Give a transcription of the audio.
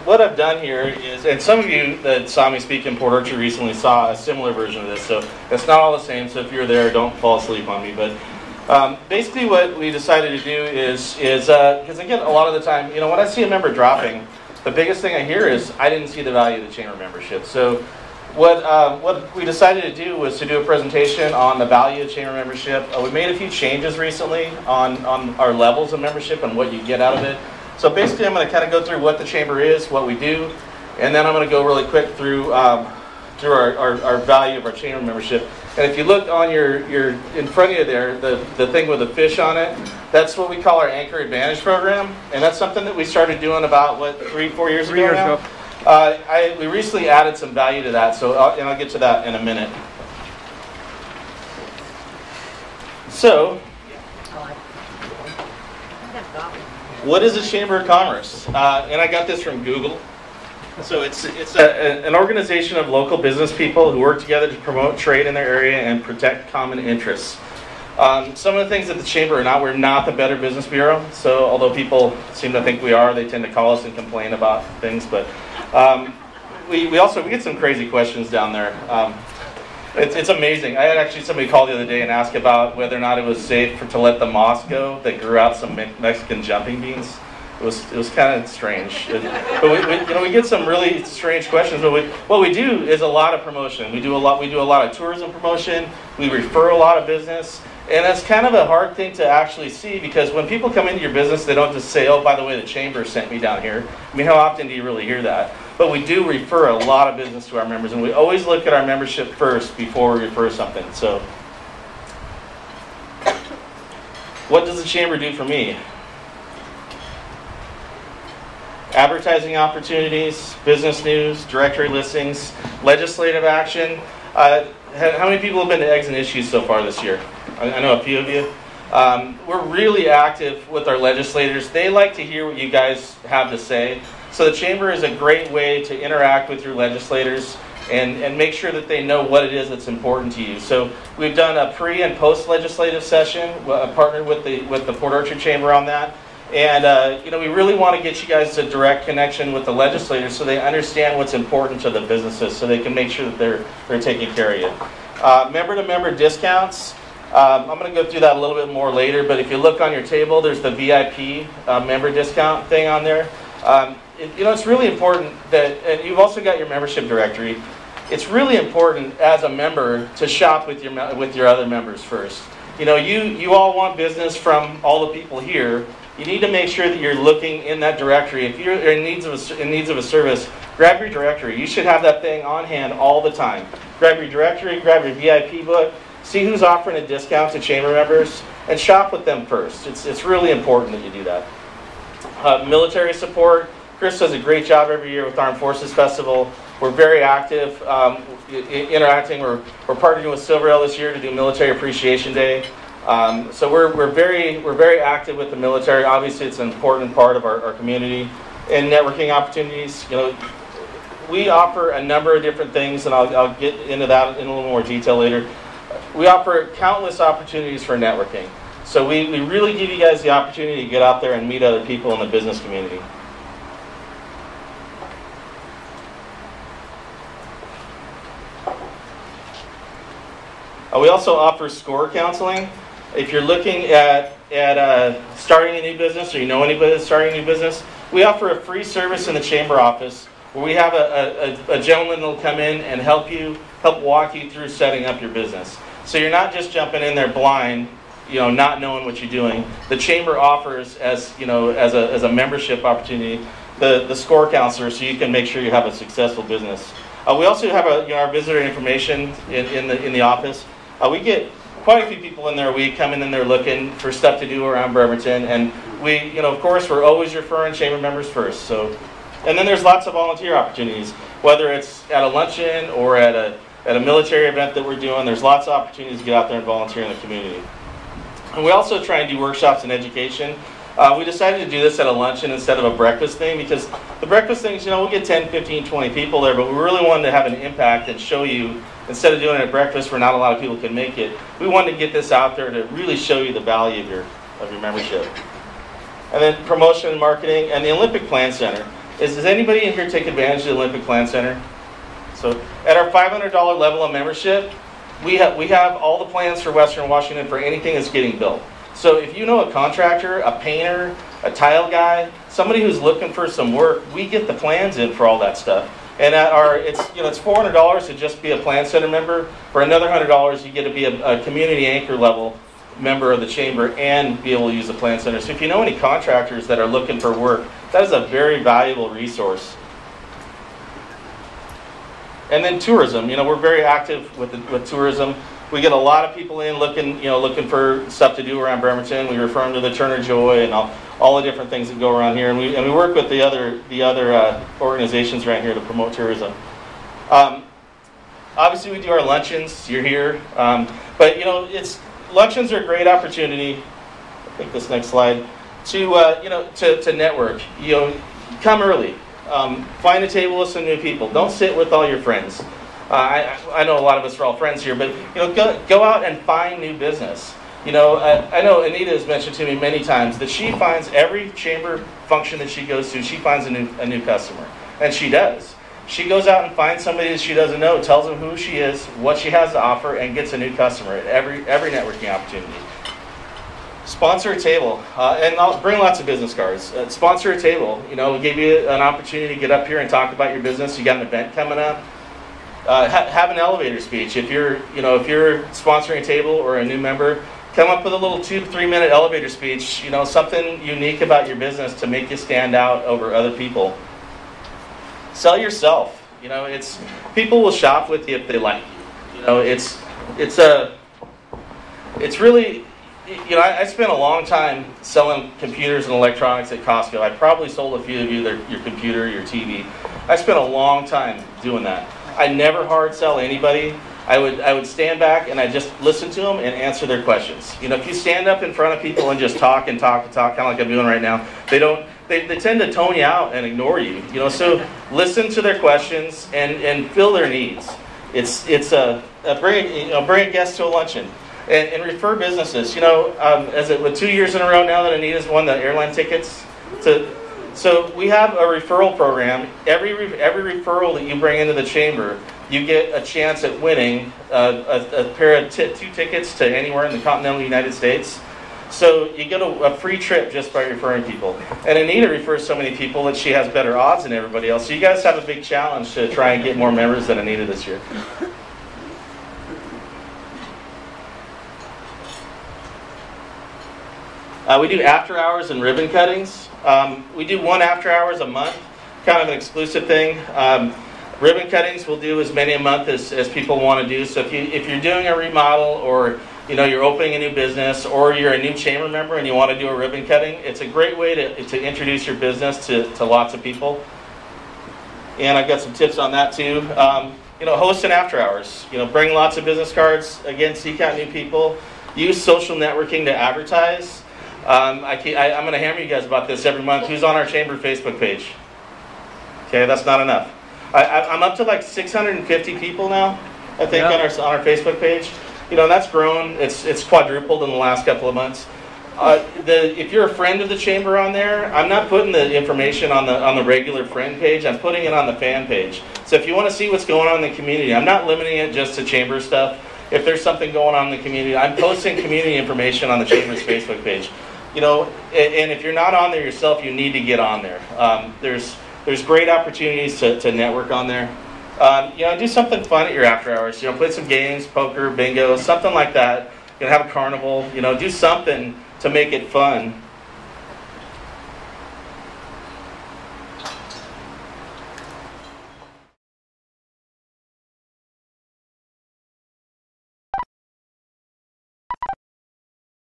What I've done here is, and some of you that saw me speak in Port Orchard recently saw a similar version of this, so it's not all the same, so if you're there, don't fall asleep on me. But basically what we decided to do is because again, a lot of the time, when I see a member dropping, the biggest thing I hear is, I didn't see the value of the chamber membership. So what we decided to do was to do a presentation on the value of chamber membership. We made a few changes recently on our levels of membership and what you get out of it. So basically I'm going to kind of go through what the chamber is, what we do, and then I'm going to go really quick through our value of our chamber membership. And if you look on your in front of you there, the thing with the fish on it, that's what we call our Anchor Advantage program. And that's something that we started doing about, 3-4 years ago now? We recently added some value to that, so I'll get to that in a minute. So, what is a Chamber of Commerce? And I got this from Google. So it's an organization of local business people who work together to promote trade in their area and protect common interests. Some of the things that the Chamber are not, we're not the Better Business Bureau. So although people seem to think we are, they tend to call us and complain about things. But we get some crazy questions down there. It's amazing. I had actually somebody call the other day and ask about whether or not it was safe to let the moss go that grew out some Mexican jumping beans. It was kind of strange. But we get some really strange questions. But what we do is a lot of promotion. We do a lot of tourism promotion. We refer a lot of business. And that's kind of a hard thing to actually see, because when people come into your business, they don't just say, oh, by the way, the chamber sent me down here. I mean, how often do you really hear that? But we do refer a lot of business to our members, and we always look at our membership first before we refer something. So, what does the chamber do for me? Advertising opportunities, business news, directory listings, legislative action. How many people have been to Eggs and Issues so far this year? I know a few of you. We're really active with our legislators. They like to hear what you guys have to say. So the Chamber is a great way to interact with your legislators and make sure that they know what it is that's important to you. So we've done a pre- and post-legislative session, partnered with the Port Orchard Chamber on that. And we really want to get you guys a direct connection with the legislators so they understand what's important to the businesses, so they can make sure that they're taking care of you. Member-to-member discounts. I'm going to go through that a little bit more later, but if you look on your table, there's the VIP member discount thing on there. It's really important that, and you've also got your membership directory. It's really important as a member to shop with your other members first. You all want business from all the people here. You need to make sure that you're looking in that directory. If you're in needs of a service, grab your directory. You should have that thing on hand all the time. Grab your directory, grab your VIP book, see who's offering a discount to chamber members, and shop with them first. It's really important that you do that. Military support. Chris does a great job every year with Armed Forces Festival. We're very active interacting. We're partnering with Silverell this year to do Military Appreciation Day. So we're very active with the military. Obviously, it's an important part of our community. And networking opportunities. We offer a number of different things, and I'll get into that in a little more detail later. We offer countless opportunities for networking. So we really give you guys the opportunity to get out there and meet other people in the business community. We also offer SCORE counseling. If you're looking at starting a new business, or you know anybody that's starting a new business, we offer a free service in the chamber office where we have a gentleman that will come in and help walk you through setting up your business. So you're not just jumping in there blind, not knowing what you're doing. The chamber offers as a membership opportunity the SCORE counselor, so you can make sure you have a successful business. We also have our visitor information in the office. We get quite a few people in there a week coming in there looking for stuff to do around Bremerton, and we, of course, we're always referring chamber members first. So, and then there's lots of volunteer opportunities, whether it's at a luncheon or at a military event that we're doing. There's lots of opportunities to get out there and volunteer in the community. And we also try and do workshops and education. We decided to do this at a luncheon instead of a breakfast thing, because the breakfast things, we'll get 10, 15, 20 people there, but we really wanted to have an impact and show you, instead of doing it at breakfast where not a lot of people can make it, we wanted to get this out there to really show you the value of your membership. And then promotion and marketing, and the Olympic Plan Center. Does anybody in here take advantage of the Olympic Plan Center? So at our $500 level of membership, we have all the plans for Western Washington for anything that's getting built. So if you know a contractor, a painter, a tile guy, somebody who's looking for some work, we get the plans in for all that stuff. And at our, it's $400 to just be a Plan Center member. For another $100, you get to be a community anchor level member of the chamber and be able to use the Plan Center. So if you know any contractors that are looking for work, that is a very valuable resource. And then tourism. We're very active with tourism. We get a lot of people in looking for stuff to do around Bremerton. We refer them to the Turner Joy and all the different things that go around here. And we work with the other organizations around here to promote tourism. Obviously, we do our luncheons. You're here, but luncheons are a great opportunity. I think this next slide to network. Come early. Find a table with some new people. Don't sit with all your friends. I know a lot of us are all friends here, but go out and find new business. I know Anita has mentioned to me many times that she finds every chamber function that she goes to, she finds a new customer, and she does. She goes out and finds somebody that she doesn't know, tells them who she is, what she has to offer, and gets a new customer at every networking opportunity. Sponsor a table, and I'll bring lots of business cards. Sponsor a table. We gave you an opportunity to get up here and talk about your business. You got an event coming up. Have an elevator speech. If you're sponsoring a table or a new member, come up with a little 2-3 minute elevator speech. Something unique about your business to make you stand out over other people. Sell yourself. People will shop with you if they like you. It's really. I spent a long time selling computers and electronics at Costco. I probably sold a few of you your computer, your TV. I spent a long time doing that. I never hard sell anybody. I would stand back and I just listen to them and answer their questions. If you stand up in front of people and just talk and talk and talk, kind of like I'm doing right now, they tend to tone you out and ignore you. So listen to their questions and fill their needs. Bring a guest to a luncheon. And refer businesses. With 2 years in a row now that Anita's won the airline tickets. So we have a referral program. Every referral that you bring into the chamber, you get a chance at winning a pair of 2 tickets to anywhere in the continental United States. So you get a free trip just by referring people. And Anita refers so many people that she has better odds than everybody else. So you guys have a big challenge to try and get more members than Anita this year. We do after hours and ribbon cuttings. We do 1 after hours a month, kind of an exclusive thing. Ribbon cuttings we'll do as many a month as people want to do. So if you're doing a remodel, or you're opening a new business, or you're a new chamber member and you want to do a ribbon cutting, it's a great way to introduce your business to lots of people. And I've got some tips on that too. Host an after hours. Bring lots of business cards. Again, seek out new people. Use social networking to advertise. I'm going to hammer you guys about this every month. Who's on our chamber Facebook page? Okay, that's not enough. I'm up to like 650 people now, I think, on our Facebook page. That's grown. It's quadrupled in the last couple of months. If you're a friend of the chamber on there, I'm not putting the information on the regular friend page. I'm putting it on the fan page. So if you want to see what's going on in the community, I'm not limiting it just to chamber stuff. If there's something going on in the community, I'm posting community information on the chamber's Facebook page. And if you're not on there yourself, you need to get on there. There's great opportunities to network on there. Do something fun at your after hours. Play some games, poker, bingo, something like that. Have a carnival. Do something to make it fun.